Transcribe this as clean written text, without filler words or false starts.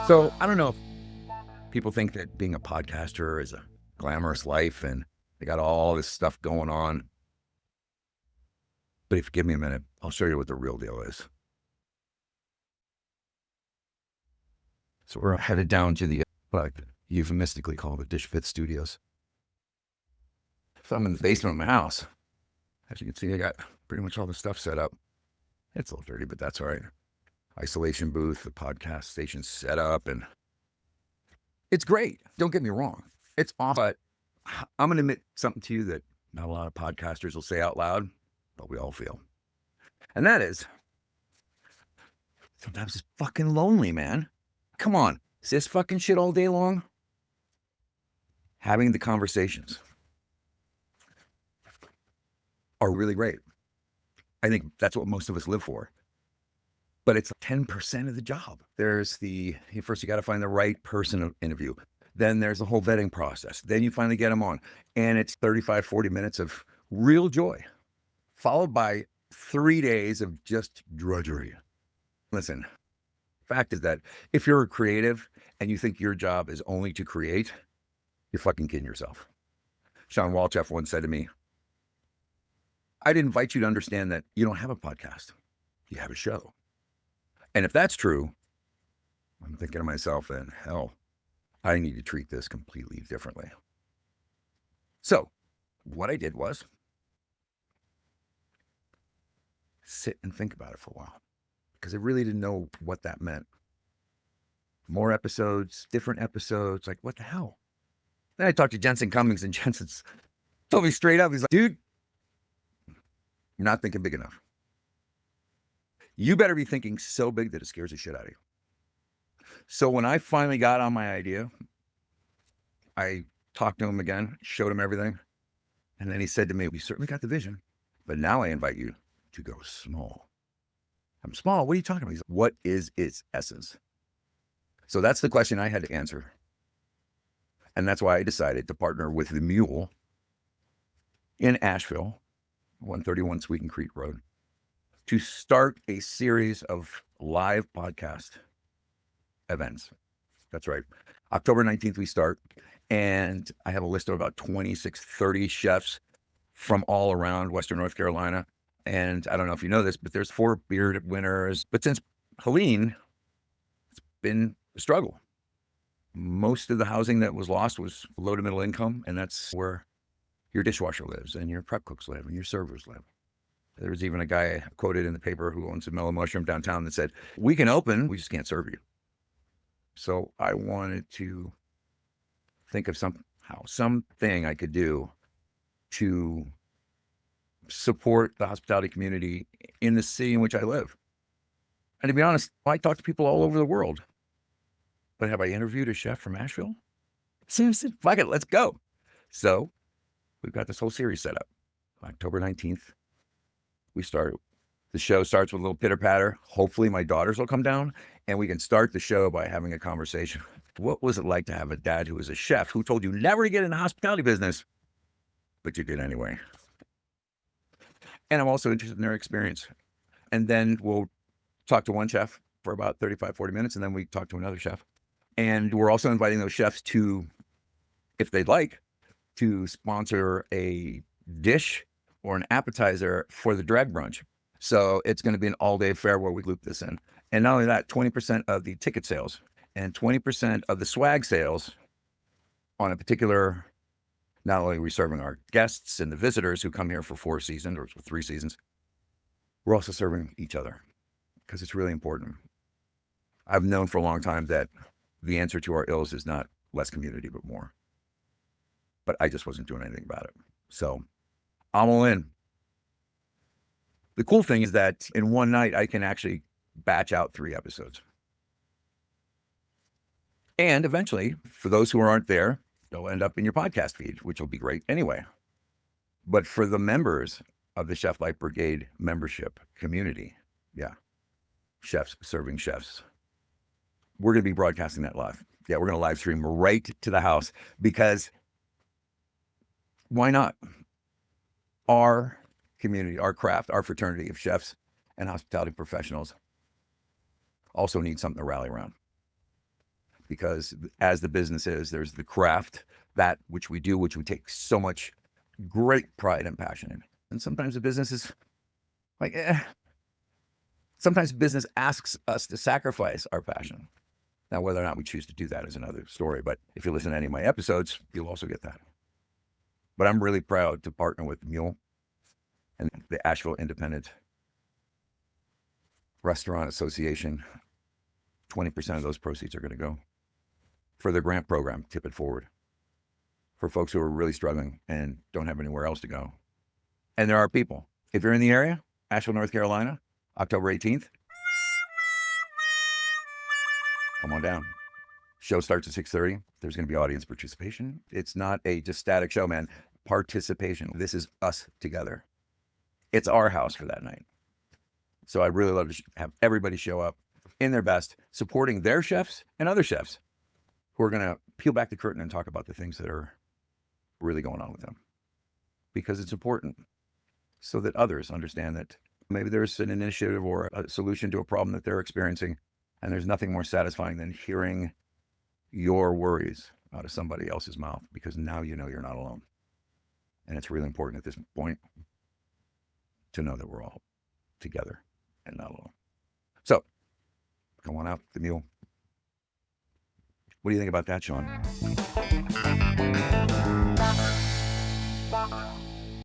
So I don't know if people think that being a podcaster is a glamorous life and they got all this stuff going on. But if you give me a minute, I'll show you what the real deal is. So we're headed down to the, what I euphemistically call the Dish Fit Studios. So I'm in the basement of my house. As you can see, I got pretty much all the stuff set up. It's a little dirty, but that's all right. Isolation booth, the podcast station set up, and it's great. Don't get me wrong. It's awesome. But I'm going to admit something to you that not a lot of podcasters will say out loud, but we all feel. And that is, sometimes it's fucking lonely, man. Come on. Is this fucking shit all day long? Having the conversations are really great. I think that's what most of us live for. But it's 10% of the job. There's first you got to find the right person to interview. Then there's the whole vetting process. Then you finally get them on. And it's 35, 40 minutes of real joy, followed by 3 days of just drudgery. Listen, fact is that if you're a creative and you think your job is only to create, you're fucking kidding yourself. Sean Walchef once said to me, I'd invite you to understand that you don't have a podcast. You have a show. And if that's true, I'm thinking to myself, then hell, I need to treat this completely differently. So what I did was sit and think about it for a while, because I really didn't know what that meant. More episodes, different episodes, like what the hell? Then I talked to Jensen Cummings, and Jensen's told me straight up, he's like, dude, you're not thinking big enough. You better be thinking so big that it scares the shit out of you. So when I finally got on my idea, I talked to him again, showed him everything. And then he said to me, we certainly got the vision, but now I invite you to go small. I'm small. What are you talking about? He's like, what is its essence? So that's the question I had to answer. And that's why I decided to partner with the Mule in Asheville, 131 Sweeten Creek Road, to start a series of live podcast events. That's right. October 19th, we start. And I have a list of about 26, 30 chefs from all around Western North Carolina. And I don't know if you know this, but there's 4 beard winners. But since Helene, it's been a struggle. Most of the housing that was lost was low to middle income. And that's where your dishwasher lives and your prep cooks live and your servers live. There was even a guy quoted in the paper who owns a Mellow Mushroom downtown that said, we can open, we just can't serve you. So I wanted to think of something I could do to support the hospitality community in the city in which I live. And to be honest, I talk to people all over the world. But have I interviewed a chef from Asheville? Seriously, fuck it, let's go. So we've got this whole series set up. October 19th. We start. The show starts with a little pitter patter. Hopefully my daughters will come down and we can start the show by having a conversation. What was it like to have a dad who was a chef who told you never to get in the hospitality business, but you did anyway? And I'm also interested in their experience. And then we'll talk to one chef for about 35, 40 minutes. And then we talk to another chef. And we're also inviting those chefs to, if they'd like, to sponsor a dish or an appetizer for the drag brunch. So it's going to be an all-day affair where we loop this in. And not only that, 20% of the ticket sales and 20% of the swag sales on a particular, not only are we serving our guests and the visitors who come here for 4 seasons or 3 seasons, we're also serving each other because it's really important. I've known for a long time that the answer to our ills is not less community, but more. But I just wasn't doing anything about it. So I'm all in. The cool thing is that in one night, I can actually batch out 3 episodes. And eventually, for those who aren't there, they'll end up in your podcast feed, which will be great anyway. But for the members of the Chef Life Brigade membership community, chefs serving chefs, we're going to be broadcasting that live. Yeah, we're going to live stream right to the house because why not? Our community, our craft, our fraternity of chefs and hospitality professionals also need something to rally around. because as the business is, there's the craft, that which we do, which we take so much great pride and passion in. And sometimes the business is like, sometimes business asks us to sacrifice our passion. Now, whether or not we choose to do that is another story. But if you listen to any of my episodes, you'll also get that. But I'm really proud to partner with Mule and the Asheville Independent Restaurant Association. 20% of those proceeds are going to go for their grant program, Tip It Forward, for folks who are really struggling and don't have anywhere else to go. And there are people. If you're in the area, Asheville, North Carolina, October 18th, come on down. Show starts at 6:30. There's going to be audience participation. It's not a just static show, man. Participation. This is us together. It's our house for that night. So I'd really love to have everybody show up in their best, supporting their chefs and other chefs who are going to peel back the curtain and talk about the things that are really going on with them. Because it's important so that others understand that maybe there's an initiative or a solution to a problem that they're experiencing, and there's nothing more satisfying than hearing your worries out of somebody else's mouth, because now you know you're not alone. And it's really important at this point to know that we're all together and not alone. So, come on out, the Mule. What do you think about that, Sean?